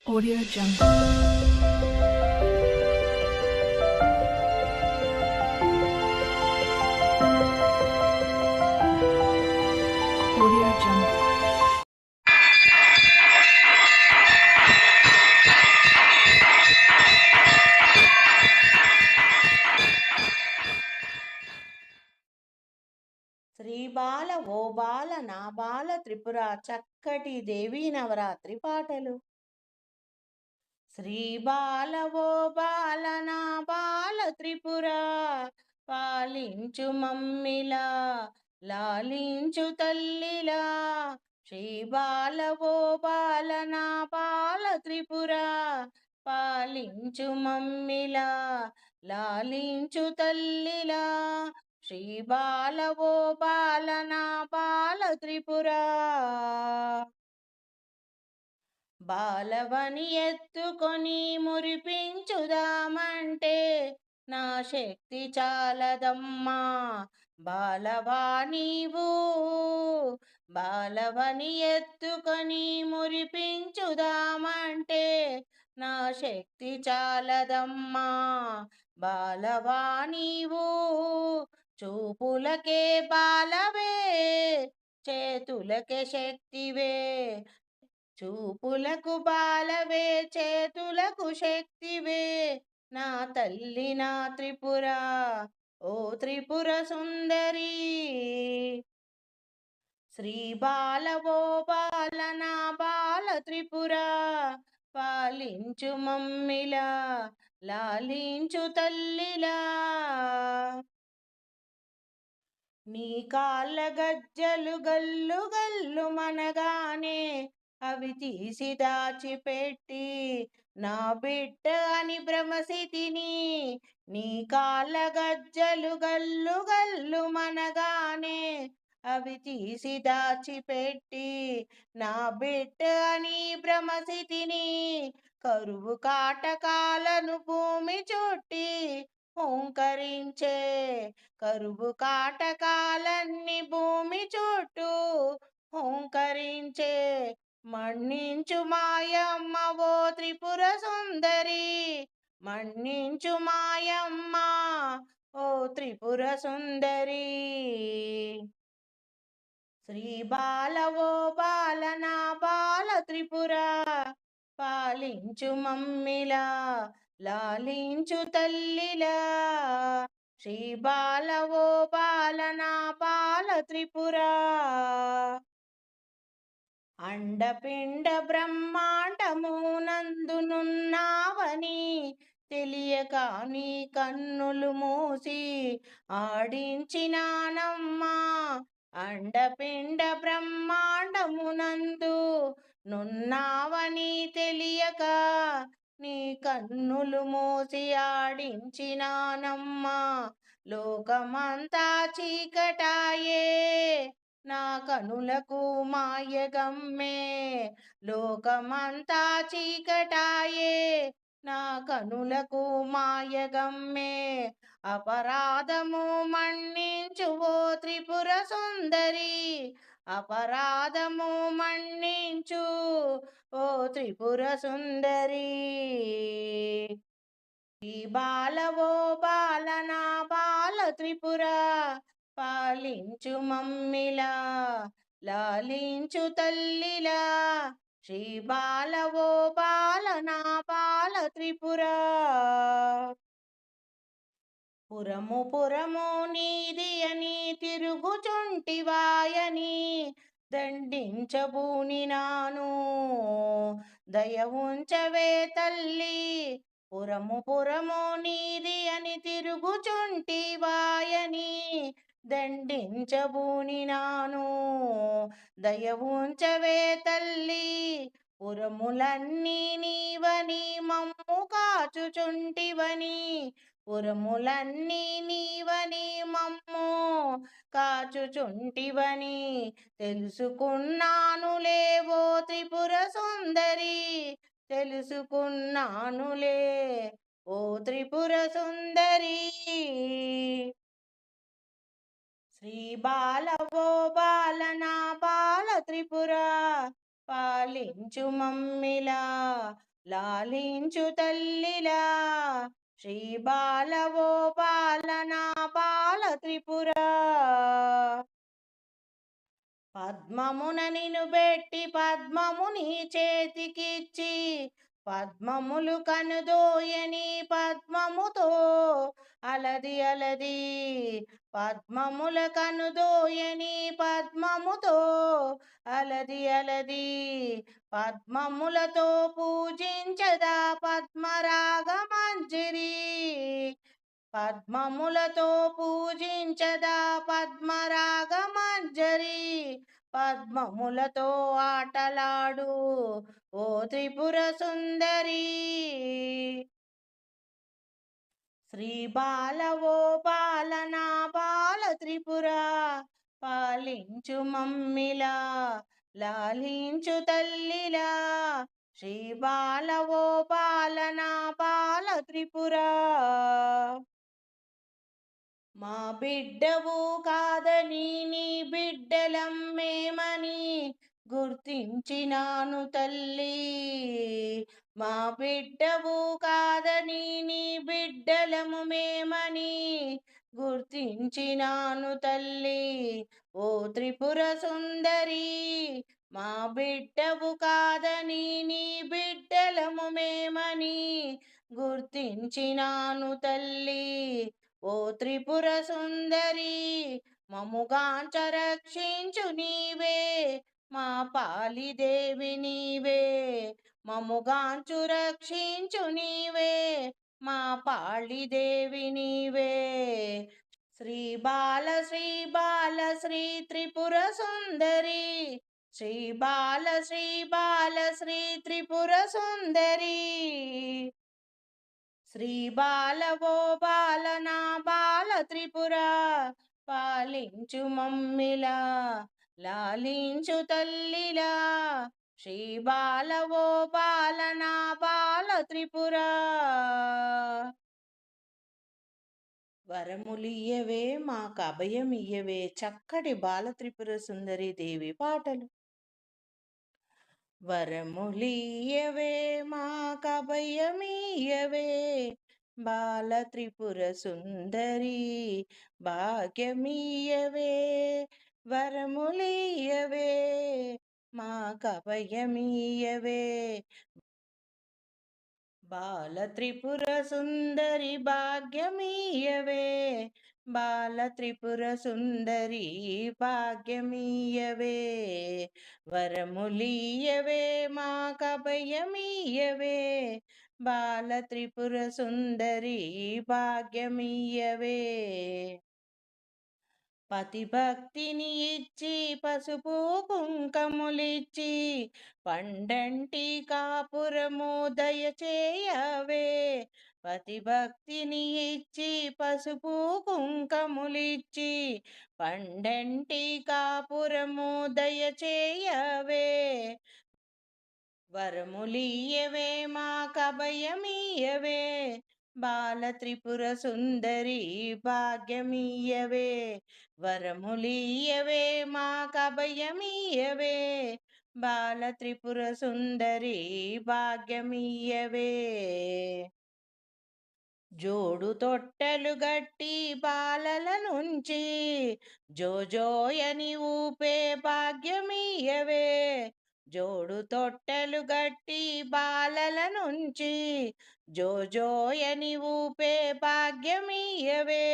Audio Jungle. Audio Jungle. Shri బాల ఓ బాల నా బాల త్రిపుర చక్కటి దేవీ నవరాత్రి పాటలు. శ్రీ బాల ఓ బాల నా బాల త్రిపుర పాలించు మమ్మిలా లాలించు తల్లిలా. శ్రీ బాల ఓ బాల నా బాల త్రిపుర పాలించు మమ్మిలా లాలించు తల్లిలా. శ్రీ బాల ఓ బాల నా బాల త్రిపుర బాలవని ఎత్తుకొని మురిపించుదామంటే నా శక్తి చాలదమ్మా బాలవా నీవు. బాలవని ఎత్తుకొని మురిపించుదామంటే నా శక్తి చాలదమ్మా బాలవా నీవు. చూపులకే బాలవే చేతులకే శక్తివే, చూపులకు బాలవే చేతులకు శక్తివే నా తల్లి నా త్రిపుర ఓ త్రిపుర సుందరి. శ్రీ బాల ఓ బాల నా బాల త్రిపుర పాలించు మమ్మిలా లాలించు తల్లిలా. నీ కాళ్ళ గజ్జలు గల్లు గల్లు మనగానే అవి తీసి దాచిపెట్టి నా బిడ్డ అని భ్రమసితిని. నీ కాళ్ళ గజ్జలు గల్లు గల్లు మనగానే అవి తీసి దాచిపెట్టి నా బిడ్డ అని భ్రమసితిని. కరువు కాటకాలను భూమి చుట్టి హుంకరించే కరువు కాటకాలన్నీ భూమి చుట్టూ హుంకరించే మన్నించు మాయమ్మ ఓ త్రిపుర సుందరి. మన్నించు మాయమ్మ ఓ త్రిపుర సుందరి. శ్రీ బాల ఓ బాల నా బాల త్రిపుర పాలించు మమ్మిలా లాలించు తల్లిలా. శ్రీ బాల ఓ బాల నా బాల త్రిపుర అండపిండ బ్రహ్మాండమునందునున్నావని తెలియక నీ కన్నులు మూసి ఆడించినానమ్మా. అండపిండ బ్రహ్మాండమునందు నున్నావని తెలియక నీ కన్నులు మూసి ఆడించినానమ్మా. లోకమంతా చీకటాయే నా కనులకు మాయగమ్మే. లోకమంతా చీకటాయే నా కనులకు మాయగమ్మే. అపరాధము మన్నించు ఓ త్రిపుర సుందరి. అపరాధము మన్నించు ఓ త్రిపుర సుందరి. శ్రీ బాల ఓ బాల నా బాల త్రిపుర పాలించు మమ్మిలా లాలించు తల్లిలా. శ్రీ బాల ఓ బాల నా బాల త్రిపుర పురము పురము నీది అని తిరుగుచుంటివాయని దండించబూనినాను దయ ఉంచవే తల్లి. పురము పురము నీది అని తిరుగుచుంటివాయని దండించబూనినాను దయ ఉంచవే తల్లి. పురములన్నీ నీవని మమ్ము కాచుచుంటివని పురములన్నీ నీవని మమ్ము కాచుచుంటివని తెలుసుకున్నానులే ఓ త్రిపుర సుందరి. తెలుసుకున్నానులే ఓ త్రిపుర సుందరి. శ్రీ బాల ఓ బాల నా బాల త్రిపుర పాలించు మమ్మిలా లాలించు తల్లిలా శ్రీ బాల ఓ బాల నా బాల త్రిపుర. పద్మమున నిను బెట్టి పద్మము నీ చేతికిచ్చి పద్మములు కనుదోయని పద్మముతో అలది అలది పద్మముల కనుదోయని పద్మముతో అలది అలది పద్మములతో పూజించదా పద్మరాగమంజరి. పద్మములతో పూజించదా పద్మరాగమంజరి. పద్మములతో ఆటలాడు ఓ త్రిపుర సుందరి. శ్రీ బాల ఓ బాల నా బాల త్రిపుర. పాలించు మమ్మిలా లాలించు తల్లిలా శ్రీ బాల ఓ బాల నా బాల త్రిపుర. మా బిడ్డవు కాదని నీ బిడ్డలం మేమని గుర్తించినాను తల్లి. మా బిడ్డవు కాదని నీ బిడ్డలము మేమని గుర్తించినాను తల్లి. ఓ త్రిపుర సుందరి మా బిడ్డవు కాదని నీ బిడ్డలము మేమని గుర్తించినాను తల్లి. ఓ త్రిపుర సుందరి మముగాంచ రక్షించు నీవే మా పాలిదేవి నీవే. మముగాంచు రక్షించు నీవే మా పాళిదేవి నీవే. శ్రీ బాల శ్రీ బాల శ్రీ త్రిపుర సుందరి. శ్రీ బాల శ్రీ బాల శ్రీ త్రిపుర సుందరి. శ్రీ బాల ఓ బాల నా బాల త్రిపుర. పాలించు మమ్మిలా లాలించు తల్లిలా శ్రీ బాల ఓ బాల నా బాల త్రిపుర. వరములియ్యవే మాకు అభయమియ్యవే చక్కటి బాల త్రిపుర సుందరి దేవి పాటలు. వరములియ్యవే మాకభయమియ్యవే బాల త్రిపుర సుందరి భాగ్యమియ్యవే. వరములియ్యవే మాకభయమియ్యవే బాల త్రిపుర సుందరి భాగ్యమియ్యవే. బాల త్రిపుర సుందరి భాగ్యమియ్యవే. వరములియ్యవే మాకభయమియ్యవే బాల త్రిపుర సుందరి భాగ్యమియ్యవే. పతిభక్తిని ఇచ్చి పసుపు కుంకములిచ్చి పండంటి కాపురము దయచేయవే. పతిభక్తిని ఇచ్చి పసుపు కుంకములిచ్చి పండంటి కాపురము దయచేయవే. వరములియ్యవే మాకభయమియ్యవే బాల త్రిపుర సుందరి భాగ్యమియ్యవే. వరములియ్యవే మాకభయమియ్యవే బాల త్రిపుర సుందరి భాగ్యమియ్యవే. జోడు తొట్టెలు గట్టి బాలల నుంచి జోజోయని ఊపే భాగ్యమియ్యవే. జోడు తొట్టెలు గట్టి బాలల నుంచి జోజోయని ఊపే భాగ్యమియ్యవే.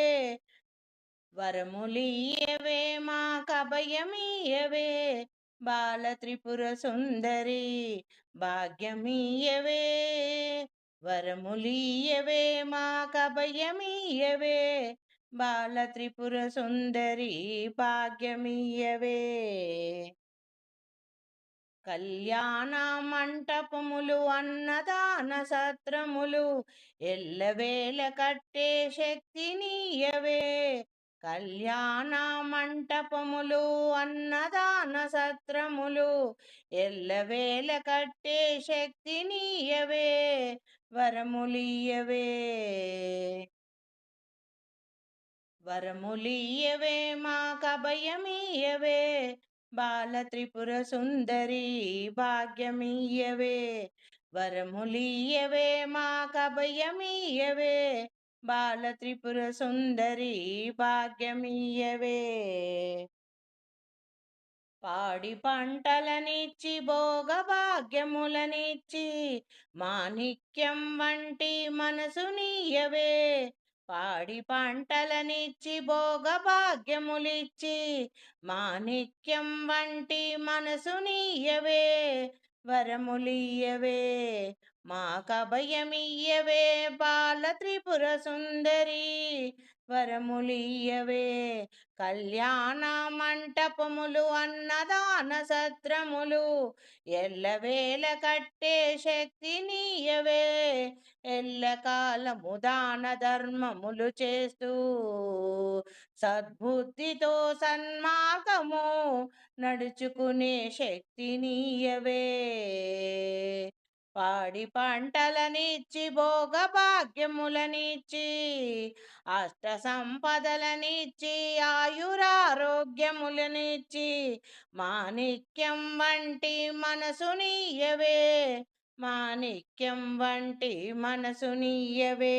వరములియ్యవే మాకభయమియ్యవే బాల త్రిపుర సుందరి భాగ్యమియ్యవే. వరములియ్యవే మాకభయమియ్యవే బాల త్రిపుర సుందరి భాగ్యమియ్యవే. కళ్యాణ మంటపములు అన్నదాన సత్రములు ఎల్లవేళ కట్టే శక్తినియ్యవే. కళ్యాణ మంటపములు అన్నదాన సత్రములు ఎల్లవేళ కట్టే శక్తినియ్యవే. వరములియ్యవే వరములియ్యవే మాకభయమియ్యవే. బాల త్రిపుర సుందరి భాగ్యమియ్యవే. వరములియవే మాకభయమియవే బాల త్రిపుర సుందరి భాగ్యమియవే. పాడి పంటలనిచ్చి భోగ భాగ్యములనిచ్చి మాణిక్యం వంటి మనసునియవే. పాడి పంటలనిచ్చి భోగ భాగ్యములిచ్చి మాణిక్యం వంటి మనసునియవే. వరములియవే మాకభయమియ్యవే బాల త్రిపుర సుందరి. వరములియవే కళ్యాణ మంటపములు అన్నదాన సత్రములు ఎల్లవేళ కట్టే శక్తినియవే. ఎల్లకాలము దాన ధర్మములు చేస్తూ సద్బుద్ధితో సన్మార్గము నడుచుకునే శక్తినియవే. పాడి పంటలనిచ్చి భోగ భాగ్యములనిచ్చి అష్ట సంపదలనిచ్చి ఆయురారోగ్యములనిచ్చి మాణిక్యం వంటి మనసునియవే. మాణిక్యం వంటి మనసునియవే.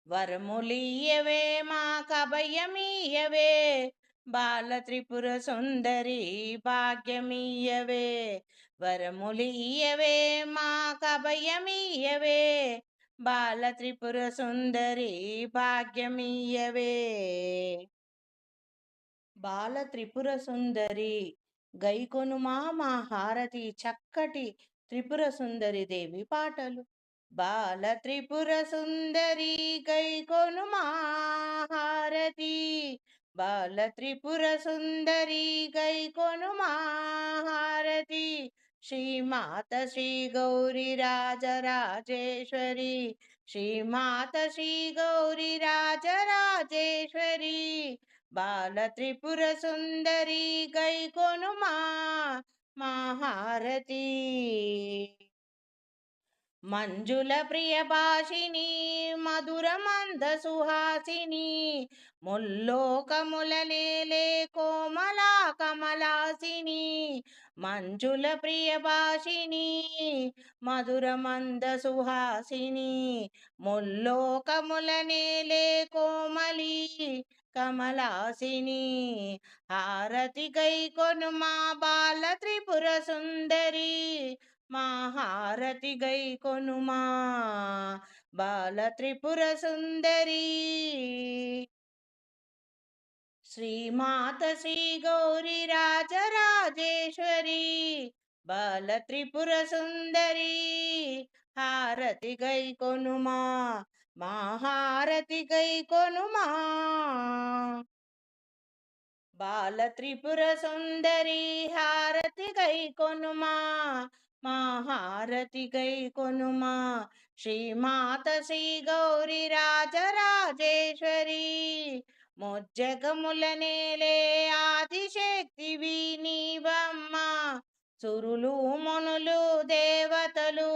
వరములియవే మాకభయమియవే బాల త్రిపుర సుందరి భాగ్యమియవే. వరములియవే మాకభయమియవే బాల త్రిపుర సుందరి భాగ్యమియవే. బాల త్రిపుర సుందరి గైకొనుమా మా హారతి చక్కటి త్రిపుర సుందరి దేవి పాటలు. బాల త్రిపుర సుందరి గైకొనుమా హారతి. బాల త్రిపుర సుందరి గైకొనుమా హారతి. శ్రీమాత శ్రీ గౌరీ రాజరాజేశ్వరి. శ్రీమాత శ్రీ గౌరీ రాజరాజేశ్వరి. బాల త్రిపుర సుందరి గైకొనుమా మా హారతి. మంజుల ప్రియ భాషిని మధుర మంద సుహాసిని ముల్లోకముల నేలే కోమలా కమలాసిని. మంజుల ప్రియ భాషిని మధుర మంద సుహాసిని ముల్లోకముల నేలే కోమలి కమలాసిని. హారతి గైకొనుమా బాల త్రిపుర సుందరి. మా హారతి గైకొనుమా బాల త్రిపుర సుందరి. శ్రీమాత శ్రీ గౌరీ రాజరాజేశ్వరి. బాల త్రిపుర సుందరి హారతి గైకొనుమా మా హారతి గైకొనుమా. బాల త్రిపుర సుందరి హారతి గైకొనుమా మా హారతి గైకొనుమా. శ్రీమాత శ్రీ గౌరీ రాజరాజేశ్వరి. ముజ్జగముల నేలే ఆదిశక్తివి నీవమ్మ. సురులు మునులు దేవతలు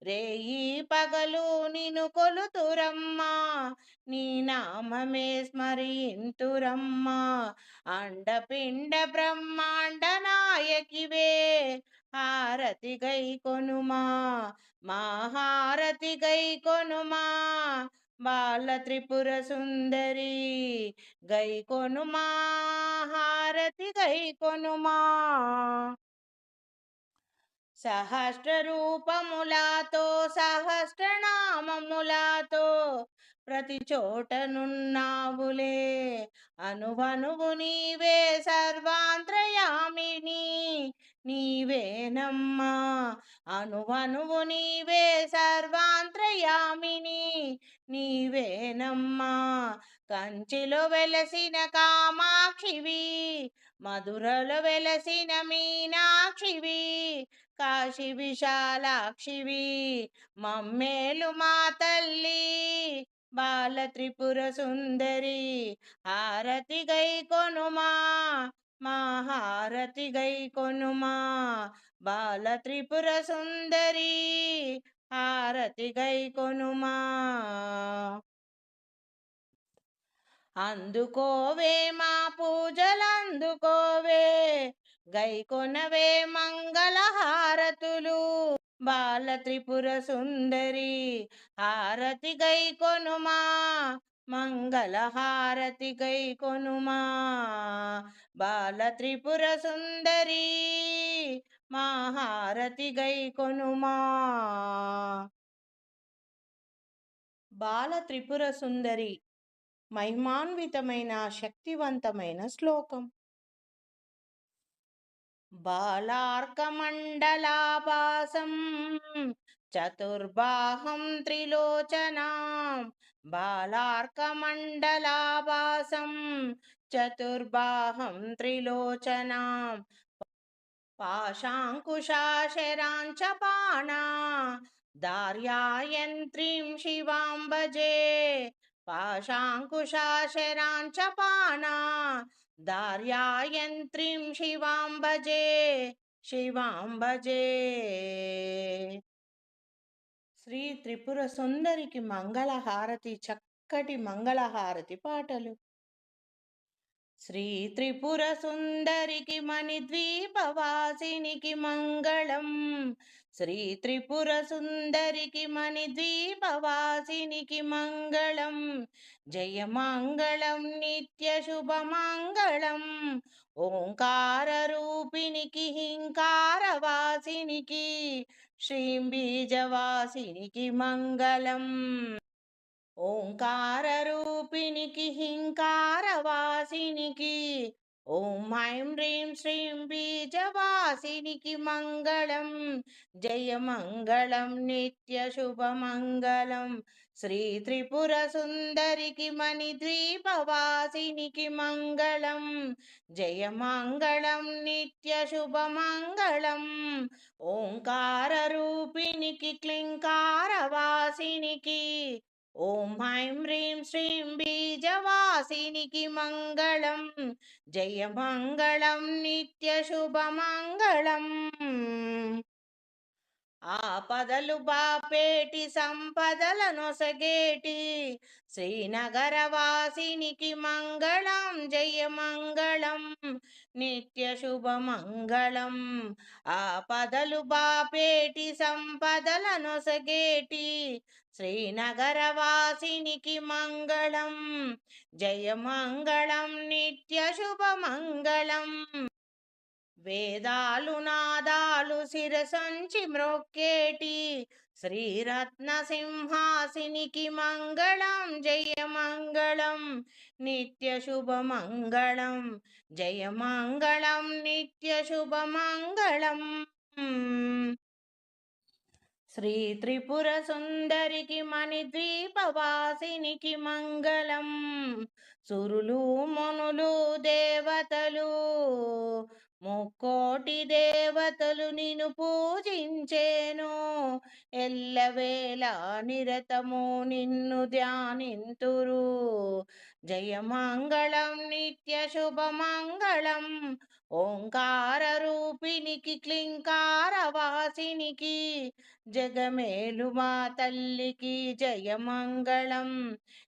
రేయి పగలు నిన్ను కొలుతురమ్మా. నీ నామమే స్మరింతురమ్మా. అండపిండ బ్రహ్మాండ నాయకివే. హారతి గైకొనుమా మా హారతి గైకొనుమా బాల త్రిపుర సుందరి. గైకొనుమా హారతి గైకొనుమా. సహస్ర రూపములతో సహస్రనామములతో ప్రతి చోటనున్నావులే. అనువనువు నీవే సర్వాంతర్యామిని నీవేనమ్మా. అనువనువు నీవే సర్వాంతర్యామిని నీవేనమ్మా. కంచిలో వెలసిన కామాక్షివి. మధురలో వెలసిన మీనాక్షివి. కాశీ విశాలాక్షివి. మమ్మేలు మా తల్లి బాల త్రిపుర సుందరి. హారతి గైకొనుమా మా హారతి గైకొనుమా బాల త్రిపుర సుందరి. హారతి గైకొనుమా. అందుకోవే మా పూజలందుకోవే గైకొనవే మంగళహారతులు బాల త్రిపుర సుందరి హారతి గైకొనుమా మంగళ హారతి గైకొనుమా బాల త్రిపుర సుందరి మా హారతి గైకొనుమా. బాల త్రిపుర సుందరి మహిమాన్వితమైన శక్తివంతమైన శ్లోకం. బాలార్కమండలాభాసం చతుర్బాహం త్రిలోచనాం బాలార్కమండలాభాసం చతుర్బాహం త్రిలోచనాం పాశాంకుశాశరాంచపాణా దార్యాయంత్రీం శివాం భజే పాశాంకుశాశరాంచపాణా దార్యాయంత్రీం శివాం భజే శివాం భజే. శ్రీ త్రిపుర సుందరికి మంగళహారతి, చక్కటి మంగళహారతి పాటలు. శ్రీ త్రిపుర సుందరికి మణిద్వీపవాసినికి మంగళం శ్రీ త్రిపుర సుందరికి మణిద్వీపవాసినికి మంగళం జయమంగళం నిత్య శుభమంగళం ఓంకార రూపినికి హింకారవాసినికి శ్రీం బీజవాసినికి మంగళం ఓంకార రూపినికి హింకారవాసినికి ఓం ఐం హ్రీం శ్రీం బీజవాసినికి మంగళం జయమంగళం నిత్య శుభమంగళం శ్రీ త్రిపుర సుందరికి మణిద్వీపవాసినికి మంగళం జయమంగళం నిత్య శుభమంగళం ఓంకార రూపినికి క్లింకారవాసినికి ఓం ఐం హ్రీం శ్రీం బీజవాసినికి మంగళం జయమంగళం నిత్య శుభమంగళం. ఆపదలు బాపేటి సంపదల నొసగేటి శ్రీనగరవాసినికి మంగళం జయమంగళం నిత్య శుభమంగళం. ఆపదలు బాపేటి సంపదల నొసగేటి శ్రీనగరవాసినికి మంగళం జయమంగళం నిత్య శుభమంగళం. వేదాలు నాదాలు శిరసంచి మ్రొక్కేటి శ్రీరత్న సింహాసినికి మంగళం జయమంగళం నిత్య శుభమంగళం జయమంగళం నిత్య శుభమంగళం. శ్రీ త్రిపుర సుందరికి మణిద్వీపవాసినికి మంగళం సురులు మునులు దేవతలు ముక్కోటి దేవతలు నిన్ను పూజించేను ఎల్లవేళ నిరతము నిన్ను ధ్యానింతురు జయమంగళం నిత్య శుభమంగళం ఓంకార రూపినికి క్లింకారవాసినికి జగమేలు మా తల్లికి జయమంగళం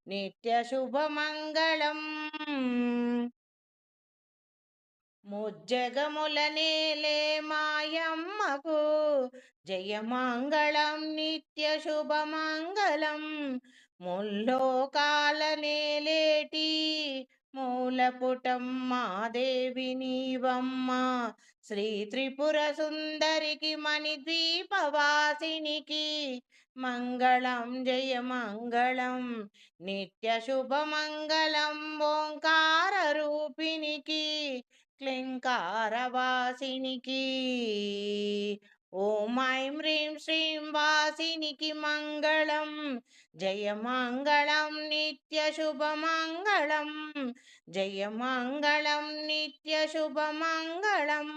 నిత్య శుభమంగళం. ముజ్జగముల నేలే మాయమ్మకు జయమంగళం నిత్య శుభమంగళం ముల్లోకాల నేలేటి మూలపుటమ్మ దేవి నీవమ్మ శ్రీ త్రిపుర సుందరికి మణిద్వీపవాసినికి మంగళం జయమంగళం నిత్య శుభమంగళం ఓంకార రూపినికి క్లింకారవాసినికి ఓం ఐం హ్రీం శ్రీం వాసినికి మంగళం జయమంగళం నిత్య శుభమంగళం జయమంగళం నిత్య శుభమంగళం.